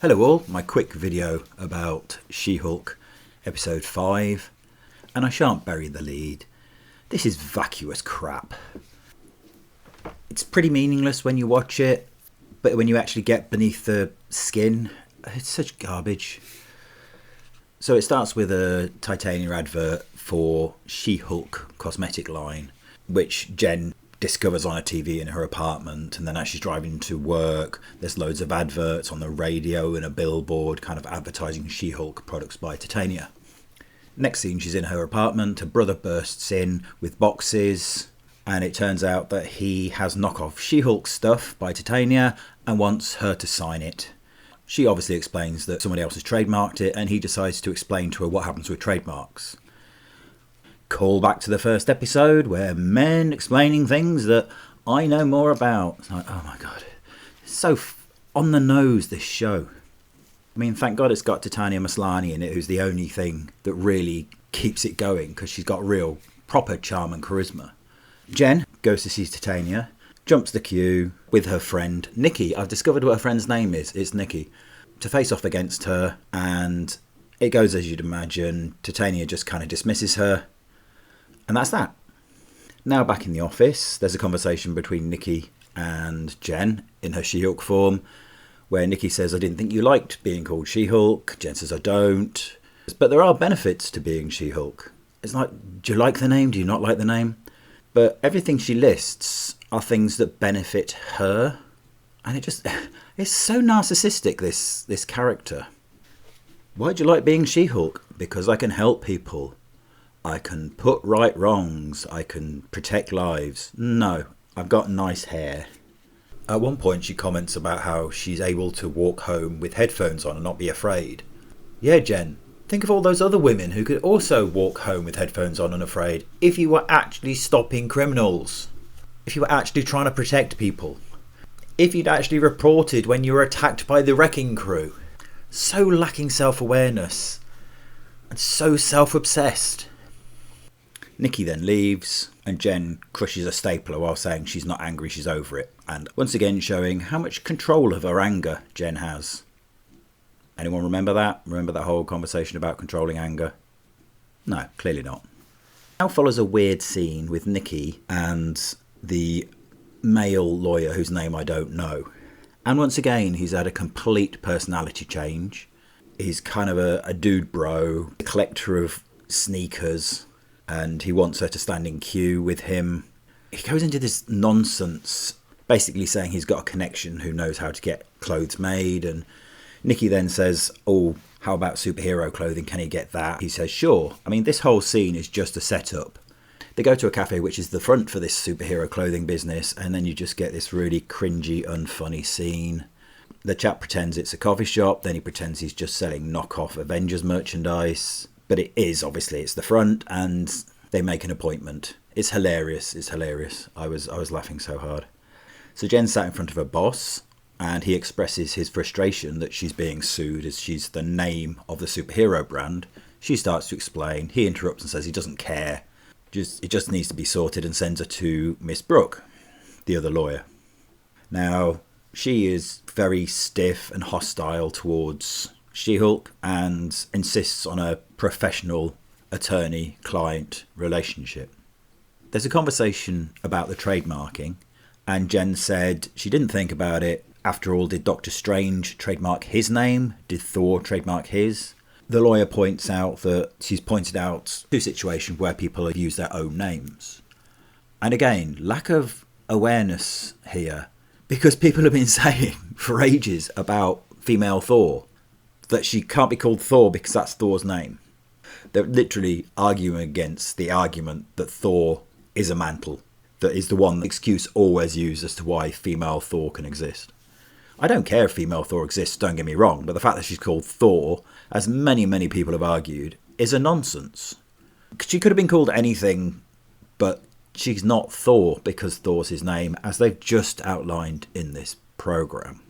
Hello all, my quick video about She-Hulk episode 5, and I shan't bury the lead. This is vacuous crap. It's pretty meaningless when you watch it, but when you actually get beneath the skin, it's such garbage. So it starts with a Titania advert for She-Hulk cosmetic line, which Jen discovers on a TV in her apartment, and then as she's driving to work, there's loads of adverts on the radio and a billboard kind of advertising She-Hulk products by Titania. Next scene, she's in her apartment, her brother bursts in with boxes, and it turns out that he has knockoff She-Hulk stuff by Titania and wants her to sign it. She obviously explains that somebody else has trademarked it, and he decides to explain to her what happens with trademarks. Call back to the first episode where men explaining things that I know more about. It's like, oh my god, it's so on the nose, this show. I mean, thank God it's got Titania Maslany in it, who's the only thing that really keeps it going, because she's got real proper charm and charisma. Jen goes to see Titania, jumps the queue with her friend Nikki. I've discovered what her friend's name is. It's Nikki. To face off against her, and it goes as you'd imagine. Titania just kind of dismisses her. And that's that. Now back in the office, there's a conversation between Nikki and Jen in her She-Hulk form, where Nikki says, I didn't think you liked being called She-Hulk. Jen says, I don't. But there are benefits to being She-Hulk. It's like, do you like the name? Do you not like the name? But everything she lists are things that benefit her. And it's so narcissistic, this character. Why do you like being She-Hulk? Because I can help people. I can put right wrongs. I can protect lives. No, I've got nice hair. At one point she comments about how she's able to walk home with headphones on and not be afraid. Yeah, Jen, think of all those other women who could also walk home with headphones on unafraid if you were actually stopping criminals. If you were actually trying to protect people. If you'd actually reported when you were attacked by the wrecking crew. So lacking self-awareness. And so self-obsessed. Nikki then leaves, and Jen crushes a stapler while saying she's not angry, she's over it. And once again showing how much control of her anger Jen has. Anyone remember that? Remember that whole conversation about controlling anger? No, clearly not. Now follows a weird scene with Nikki and the male lawyer whose name I don't know. And once again, he's had a complete personality change. He's kind of a dude bro, a collector of sneakers, and he wants her to stand in queue with him. He goes into this nonsense, basically saying he's got a connection who knows how to get clothes made. And Nikki then says, oh, how about superhero clothing? Can he get that? He says, sure. I mean, this whole scene is just a setup. They go to a cafe, which is the front for this superhero clothing business, and then you just get this really cringy, unfunny scene. The chap pretends it's a coffee shop, then he pretends he's just selling knockoff Avengers merchandise. But it is, obviously, it's the front, and they make an appointment. It's hilarious, it's hilarious. I was laughing so hard. So Jen sat in front of her boss, and he expresses his frustration that she's being sued as she's the name of the superhero brand. She starts to explain. He interrupts and says he doesn't care. It just needs to be sorted, and sends her to Miss Brooke, the other lawyer. Now, she is very stiff and hostile towards She-Hulk and insists on a professional attorney-client relationship. There's a conversation about the trademarking, and Jen said she didn't think about it. After all, did Doctor Strange trademark his name? Did Thor trademark his? The lawyer points out that she's pointed out two situations where people have used their own names. And again, lack of awareness here, because people have been saying for ages about female Thor that she can't be called Thor because that's Thor's name. They're literally arguing against the argument that Thor is a mantle. That is the one excuse always used as to why female Thor can exist. I don't care if female Thor exists, don't get me wrong, but the fact that she's called Thor, as many people have argued, is a nonsense. She could have been called anything, but she's not Thor because Thor's his name, as they've just outlined in this programme.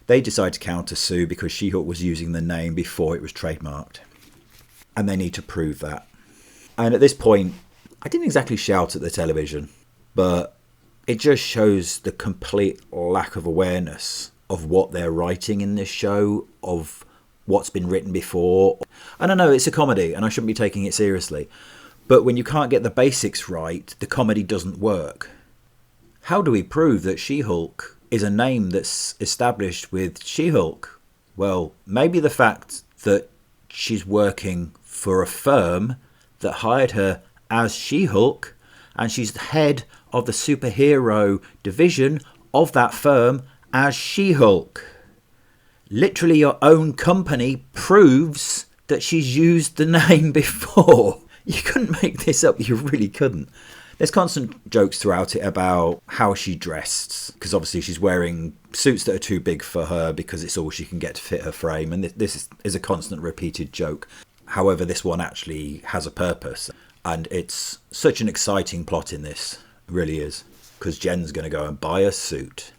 They decide to counter-sue because She-Hulk was using the name before it was trademarked. And they need to prove that. And at this point, I didn't exactly shout at the television, but it just shows the complete lack of awareness of what they're writing in this show, of what's been written before. And I know it's a comedy and I shouldn't be taking it seriously, but when you can't get the basics right, the comedy doesn't work. How do we prove that She-Hulk is a name that's established with She-Hulk? Well, maybe the fact that she's working for a firm that hired her as She-Hulk, and she's the head of the superhero division of that firm as She-Hulk. Literally your own company proves that she's used the name before. You couldn't make this up, you really couldn't. There's constant jokes throughout it about how she dressed, because obviously she's wearing suits that are too big for her because it's all she can get to fit her frame, and this is a constant repeated joke. However, this one actually has a purpose, and it's such an exciting plot in this, it really is, because Jen's going to go and buy a suit.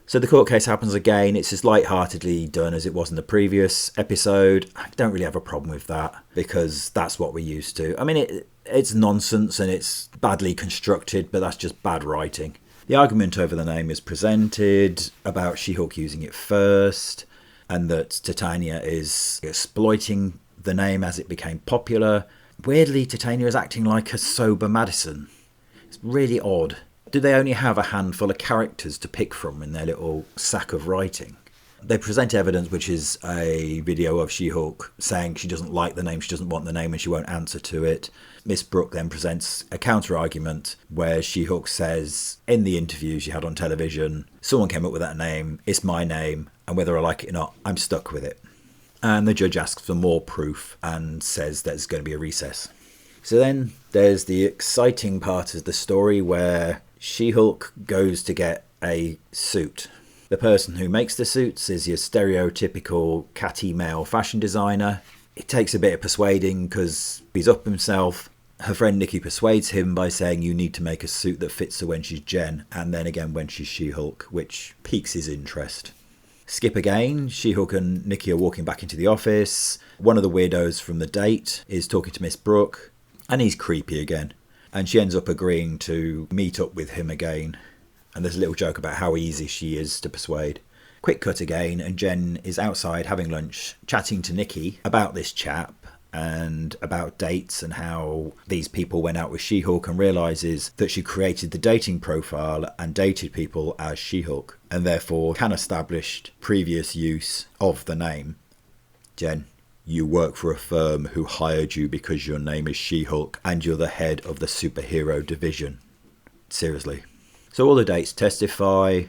So the court case happens again. It's as light-heartedly done as it was in the previous episode. I don't really have a problem with that because that's what we're used to. I mean, it's nonsense and it's badly constructed, but that's just bad writing. The argument over the name is presented about She-Hulk using it first, and that Titania is exploiting the name as it became popular. Weirdly, Titania is acting like a sober Madison. It's really odd. Do they only have a handful of characters to pick from in their little sack of writing? They present evidence, which is a video of She-Hulk saying she doesn't like the name, she doesn't want the name, and she won't answer to it. Miss Brooke then presents a counter-argument where She-Hulk says, in the interview she had on television, someone came up with that name, it's my name, and whether I like it or not, I'm stuck with it. And the judge asks for more proof and says there's going to be a recess. So then there's the exciting part of the story where She-Hulk goes to get a suit. The person who makes the suits is your stereotypical catty male fashion designer. It takes a bit of persuading because he's up himself. Her friend Nikki persuades him by saying you need to make a suit that fits her when she's Jen, and then again when she's She-Hulk, which piques his interest. Skip again, She-Hulk and Nikki are walking back into the office. One of the weirdos from the date is talking to Miss Brooke, and he's creepy again. And she ends up agreeing to meet up with him again. And there's a little joke about how easy she is to persuade. Quick cut again, and Jen is outside having lunch, chatting to Nikki about this chap and about dates and how these people went out with She-Hulk, and realises that she created the dating profile and dated people as She-Hulk, and therefore can establish previous use of the name. Jen, you work for a firm who hired you because your name is She-Hulk and you're the head of the superhero division. Seriously. So all the dates testify.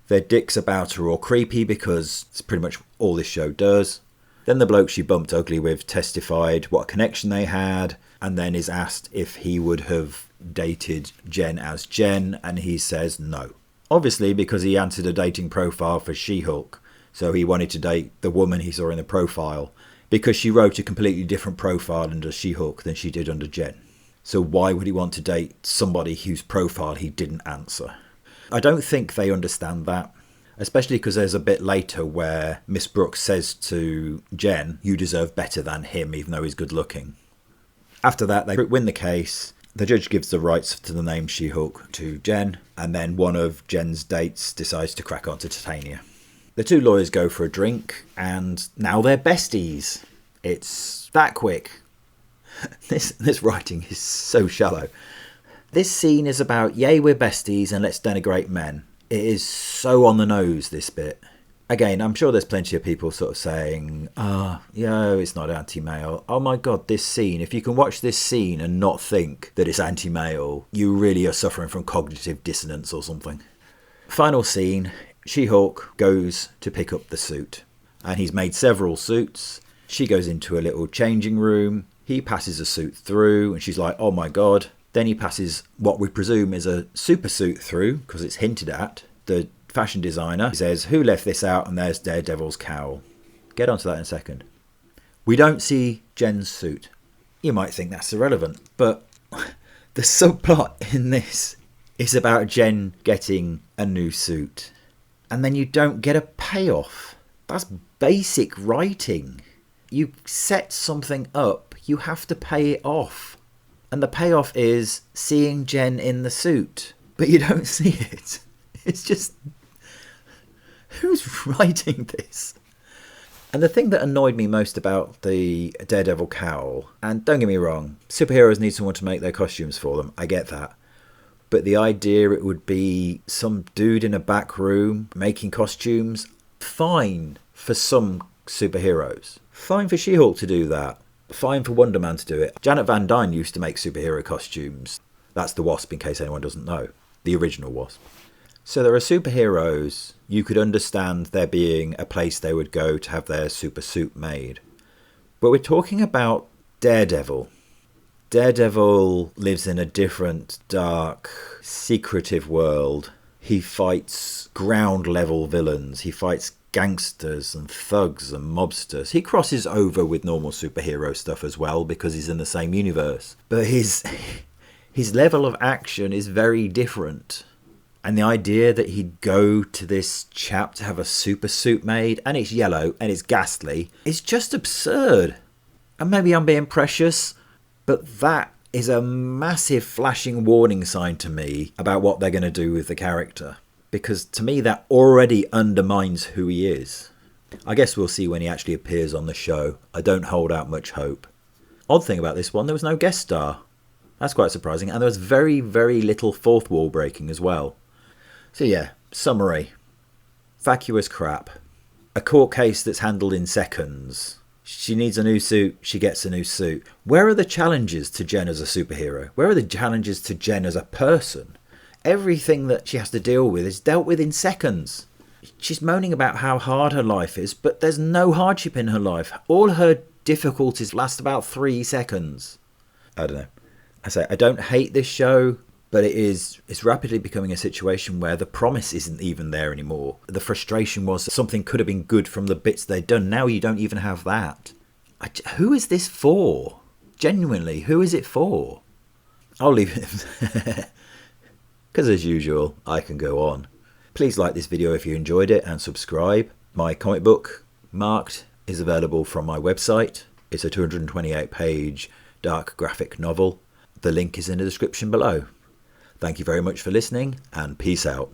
Their dicks about her are all creepy because it's pretty much all this show does. Then the bloke she bumped ugly with testified what connection they had, and then is asked if he would have dated Jen as Jen, and he says no. Obviously because he answered a dating profile for She-Hulk, so he wanted to date the woman he saw in the profile, because she wrote a completely different profile under She-Hulk than she did under Jen. So why would he want to date somebody whose profile he didn't answer? I don't think they understand that, especially because there's a bit later where Miss Brooks says to Jen, you deserve better than him, even though he's good looking. After that, they win the case. The judge gives the rights to the name She-Hulk to Jen, and then one of Jen's dates decides to crack on to Titania. The two lawyers go for a drink, and now they're besties. It's that quick. This writing is so shallow. This scene is about, yay, we're besties and let's denigrate men. It is so on the nose, this bit. Again, I'm sure there's plenty of people sort of saying, it's not anti-male. Oh my God, this scene. If you can watch this scene and not think that it's anti-male, you really are suffering from cognitive dissonance or something. Final scene. She-Hulk goes to pick up the suit, and he's made several suits. She goes into a little changing room. He passes a suit through, and she's like, oh my God. Then he passes what we presume is a super suit through, because it's hinted at. The fashion designer says, who left this out? And there's Daredevil's cowl. Get onto that in a second. We don't see Jen's suit. You might think that's irrelevant, but the subplot in this is about Jen getting a new suit. And then you don't get a payoff. That's basic writing. You set something up, you have to pay it off. And the payoff is seeing Jen in the suit. But you don't see it. It's just... Who's writing this? And the thing that annoyed me most about the Daredevil Cow, and don't get me wrong, superheroes need someone to make their costumes for them, I get that. But the idea it would be some dude in a back room making costumes, fine for some superheroes. Fine for She-Hulk to do that. Fine for Wonder Man to do it. Janet Van Dyne used to make superhero costumes. That's the Wasp, in case anyone doesn't know. The original Wasp. So there are superheroes, you could understand there being a place they would go to have their super suit made. But we're talking about Daredevil. Daredevil lives in a different, dark, secretive world. He fights ground level villains. He fights gangsters and thugs and mobsters. He crosses over with normal superhero stuff as well because he's in the same universe. But his level of action is very different. And the idea that he'd go to this chap to have a super suit made, and it's yellow and it's ghastly, is just absurd. And maybe I'm being precious, but that is a massive flashing warning sign to me about what they're going to do with the character. Because to me that already undermines who he is. I guess we'll see when he actually appears on the show. I don't hold out much hope. Odd thing about this one, there was no guest star. That's quite surprising. And there was very, very little fourth wall breaking as well. So yeah, summary. Vacuous crap. A court case that's handled in seconds. She needs a new suit, she gets a new suit. Where are the challenges to Jen as a superhero? Where are the challenges to Jen as a person? Everything that she has to deal with is dealt with in seconds. She's moaning about how hard her life is, but there's no hardship in her life. All her difficulties last about 3 seconds. I don't know. I say I don't hate this show, but it's rapidly becoming a situation where the promise isn't even there anymore. The frustration was something could have been good from the bits they'd done. Now you don't even have that. Who is this for? Genuinely, who is it for? I'll leave it. Because as usual, I can go on. Please like this video if you enjoyed it and subscribe. My comic book, Marked, is available from my website. It's a 228-page dark graphic novel. The link is in the description below. Thank you very much for listening, and peace out.